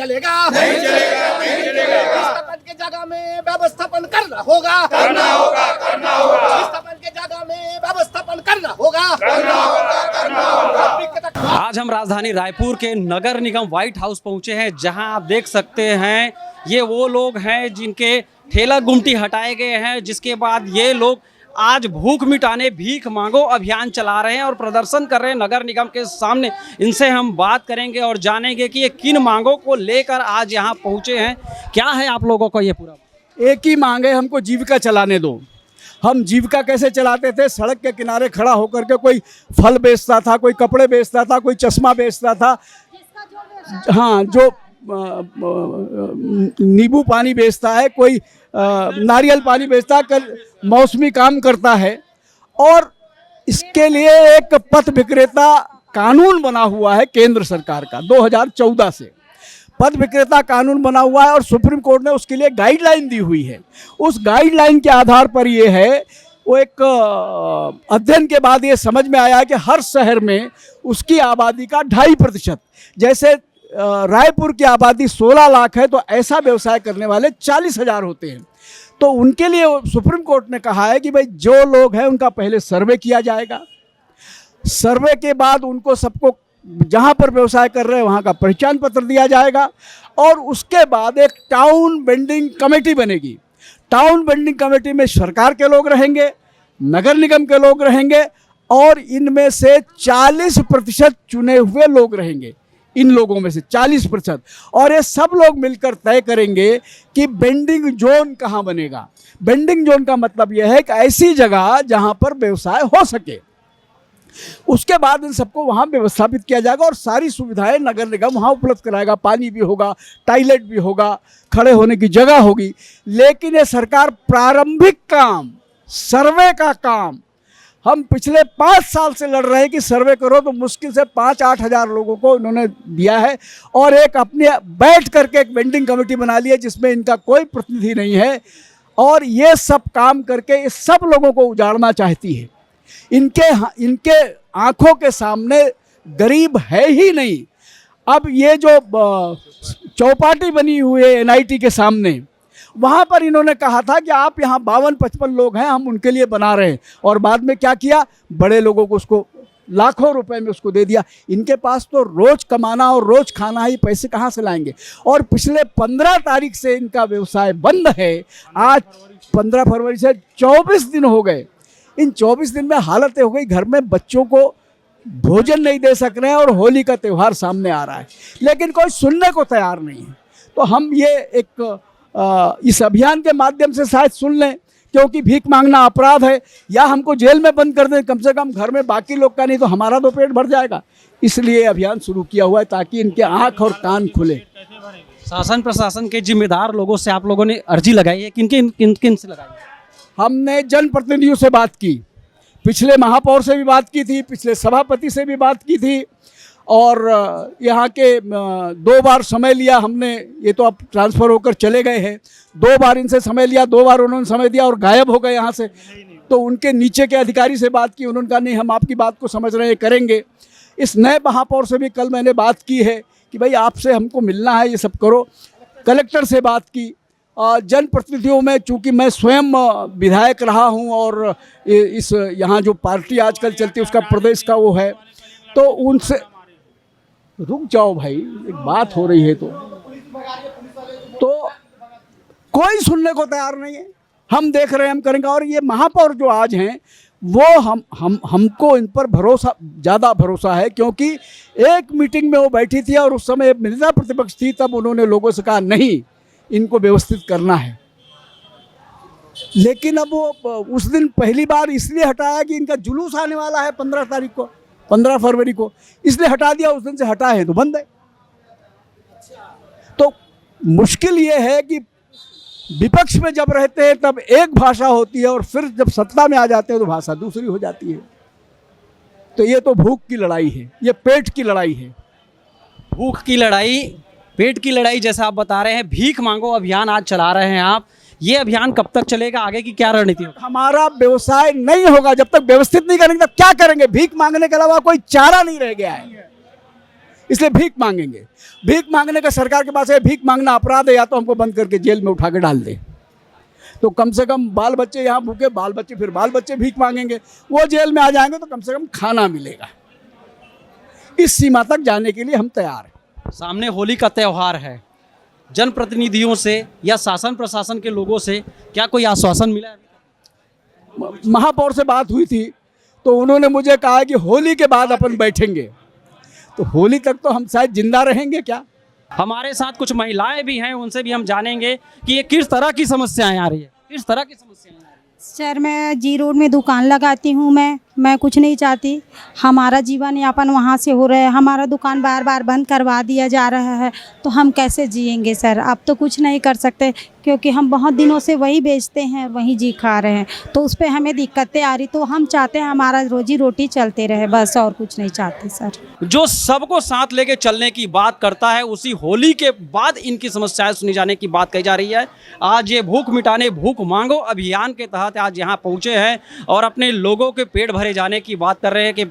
चलेगा, नहीं चलेगा, नहीं चलेगा। विस्थापन के जगह में व्यवस्थापन करना होगा, करना होगा, करना होगा। विस्थापन के जगह में व्यवस्थापन करना होगा, करना होगा, करना होगा। आज हम राजधानी रायपुर के नगर निगम व्हाइट हाउस पहुंचे हैं, जहां आप देख सकते हैं ये वो लोग हैं जिनके ठेला गुमटी हटाए गए हैं, जिसके बाद ये लोग आज भूख मिटाने भीख मांगो अभियान चला रहे हैं और प्रदर्शन कर रहे हैं नगर निगम के सामने। इनसे हम बात करेंगे और जानेंगे कि ये किन मांगों को लेकर आज यहाँ पहुँचे हैं। क्या है आप लोगों को ये पूरा? एक ही मांग है, हमको जीविका चलाने दो। हम जीविका कैसे चलाते थे? सड़क के किनारे खड़ा होकर के कोई फल बेचता था, कोई कपड़े बेचता था, कोई चश्मा बेचता था, हाँ जो नींबू पानी बेचता है, कोई नारियल पानी बेचता है, मौसमी काम करता है। और इसके लिए एक पथ विक्रेता कानून बना हुआ है केंद्र सरकार का 2014 से पथ विक्रेता कानून बना हुआ है और सुप्रीम कोर्ट ने उसके लिए गाइडलाइन दी हुई है। उस गाइडलाइन के आधार पर ये है, वो एक अध्ययन के बाद ये समझ में आया कि हर शहर में उसकी आबादी का 2.5%, जैसे रायपुर की आबादी 16 लाख है तो ऐसा व्यवसाय करने वाले 40,000 होते हैं। तो उनके लिए सुप्रीम कोर्ट ने कहा है कि भाई जो लोग हैं उनका पहले सर्वे किया जाएगा। सर्वे के बाद उनको सबको जहाँ पर व्यवसाय कर रहे हैं वहाँ का पहचान पत्र दिया जाएगा और उसके बाद एक टाउन बेंडिंग कमेटी बनेगी। टाउन बेंडिंग कमेटी में सरकार के लोग रहेंगे, नगर निगम के लोग रहेंगे और इनमें से 40% चुने हुए लोग रहेंगे। इन लोगों में से 40%, और ये सब लोग मिलकर तय करेंगे कि बेंडिंग जोन कहाँ बनेगा। बेंडिंग जोन का मतलब यह है कि ऐसी जगह जहाँ पर व्यवसाय हो सके। उसके बाद इन सबको वहाँ व्यवस्थापित किया जाएगा और सारी सुविधाएं नगर निगम वहाँ उपलब्ध कराएगा। पानी भी होगा, टॉयलेट भी होगा, खड़े होने की जगह होगी। लेकिन ये सरकार प्रारंभिक काम, सर्वे का काम, हम पिछले 5 साल से लड़ रहे हैं कि सर्वे करो, तो मुश्किल से 5-8 हज़ार लोगों को इन्होंने दिया है और एक अपने बैठ करके एक बेंडिंग कमेटी बना ली है जिसमें इनका कोई प्रतिनिधि नहीं है और ये सब काम करके इस सब लोगों को उजाड़ना चाहती है। इनके आंखों के सामने गरीब है ही नहीं। अब ये जो चौपाटी बनी हुई है NIT के सामने, वहाँ पर इन्होंने कहा था कि आप यहाँ 52-55 लोग हैं, हम उनके लिए बना रहे हैं, और बाद में क्या किया, बड़े लोगों को उसको लाखों रुपए में उसको दे दिया। इनके पास तो रोज कमाना और रोज खाना है, पैसे कहाँ से लाएंगे। और पिछले 15 तारीख से इनका व्यवसाय बंद है। आज 15 फरवरी से 24 दिन हो गए। इन 24 दिन में हालत हो गई, घर में बच्चों को भोजन नहीं दे सक रहे हैं और होली का त्यौहार सामने आ रहा है, लेकिन कोई सुनने को तैयार नहीं है। तो हम ये एक इस अभियान के माध्यम से शायद सुन लें, क्योंकि भीख मांगना अपराध है, या हमको जेल में बंद कर दें, कम से कम घर में बाकी लोग का नहीं तो हमारा तो पेट भर जाएगा। इसलिए अभियान शुरू किया हुआ है ताकि इनके आँख और कान खुले। शासन प्रशासन के जिम्मेदार लोगों से आप लोगों ने अर्जी लगाई है, किन से लगाई है? हमने जनप्रतिनिधियों से बात की, पिछले महापौर से भी बात की थी, पिछले सभापति से भी बात की थी और यहाँ के 2 बार समय लिया हमने। ये तो अब ट्रांसफ़र होकर चले गए हैं। 2 बार इनसे समय लिया, 2 बार उन्होंने समय दिया और गायब हो गए यहाँ से। तो उनके नीचे के अधिकारी से बात की, उन्होंने कहा नहीं हम आपकी बात को समझ रहे हैं, करेंगे। इस नए महापौर से भी कल मैंने बात की है कि भाई आपसे हमको मिलना है, ये सब करो। कलेक्टर से बात की। जनप्रतिनिधियों में चूँकि मैं स्वयं विधायक रहा हूँ और इस यहाँ जो पार्टी आजकल चलती है उसका प्रदेश का वो है, तो उनसे रुक जाओ भाई, एक बात हो रही है तो कोई सुनने को तैयार नहीं है। हम देख रहे हैं, हम करेंगे। और ये महापौर जो आज हैं वो हमको इन पर ज़्यादा भरोसा है, क्योंकि एक मीटिंग में वो बैठी थी और उस समय नेता प्रतिपक्ष थी, तब उन्होंने लोगों से कहा नहीं इनको व्यवस्थित करना है। लेकिन अब वो उस दिन पहली बार इसलिए हटाया कि इनका जुलूस आने वाला है 15 फरवरी को, इसलिए हटा दिया। उस दिन से हटा है तो बंद है। तो मुश्किल ये है कि विपक्ष में जब रहते हैं तब एक भाषा होती है और फिर जब सत्ता में आ जाते हैं तो भाषा दूसरी हो जाती है। तो ये तो भूख की लड़ाई है, ये पेट की लड़ाई है। भूख की लड़ाई, पेट की लड़ाई जैसा आप बता रहे हैं। भीख मांगो अभियान आज चला रहे हैं आप, ये अभियान कब तक चलेगा, आगे की क्या रणनीति होगी? हमारा व्यवसाय नहीं होगा जब तक व्यवस्थित नहीं करेंगे, तब क्या करेंगे? भीख मांगने के अलावा कोई चारा नहीं रह गया है। इसलिए भीख मांगेंगे। भीख मांगने का सरकार के पास है, भीख मांगना अपराध है, या तो हमको बंद करके जेल में उठा के डाल दे। तो कम से कम बाल बच्चे यहाँ भूखे, बाल बच्चे भीख मांगेंगे, वो जेल में आ जाएंगे तो कम से कम खाना मिलेगा। इस सीमा तक जाने के लिए हम तैयार हैं। सामने होली का त्यौहार है, जनप्रतिनिधियों से या शासन प्रशासन के लोगों से क्या कोई आश्वासन मिला है? महापौर से बात हुई थी तो उन्होंने मुझे कहा कि होली के बाद अपन बैठेंगे। तो होली तक तो हम शायद जिंदा रहेंगे क्या। हमारे साथ कुछ महिलाएं भी हैं, उनसे भी हम जानेंगे कि ये किस तरह की समस्याएं आ रही है, किस तरह की समस्याएं आ रही है। सर मैं जी रोड में दुकान लगाती हूँ। मैं कुछ नहीं चाहती, हमारा जीवन यापन वहाँ से हो रहा है। हमारा दुकान बार बार बंद करवा दिया जा रहा है, तो हम कैसे जिएंगे सर। अब तो कुछ नहीं कर सकते क्योंकि हम बहुत दिनों से वही बेचते हैं, वही जी खा रहे हैं, तो उस पर हमें दिक्कतें आ रही। तो हम चाहते हैं हमारा रोजी रोटी चलते रहे, बस और कुछ नहीं चाहते सर। जो सबको साथ लेके चलने की बात करता है, उसी होली के बाद इनकी समस्याएं सुनी जाने की बात कही जा रही है। आज ये भूख मिटाने भूख मांगो अभियान के तहत आज यहाँ पहुँचे हैं और अपने लोगों के पेट भरे जाने की बात कर रहे हैं, कि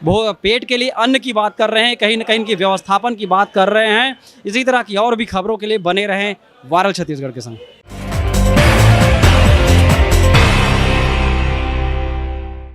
पेट के लिए अन्न की बात कर रहे हैं, कहीं न कहीं इनकी व्यवस्थापन की बात कर रहे हैं। इसी तरह की और भी खबरों के लिए बने रहें वायरल छत्तीसगढ़ के संग।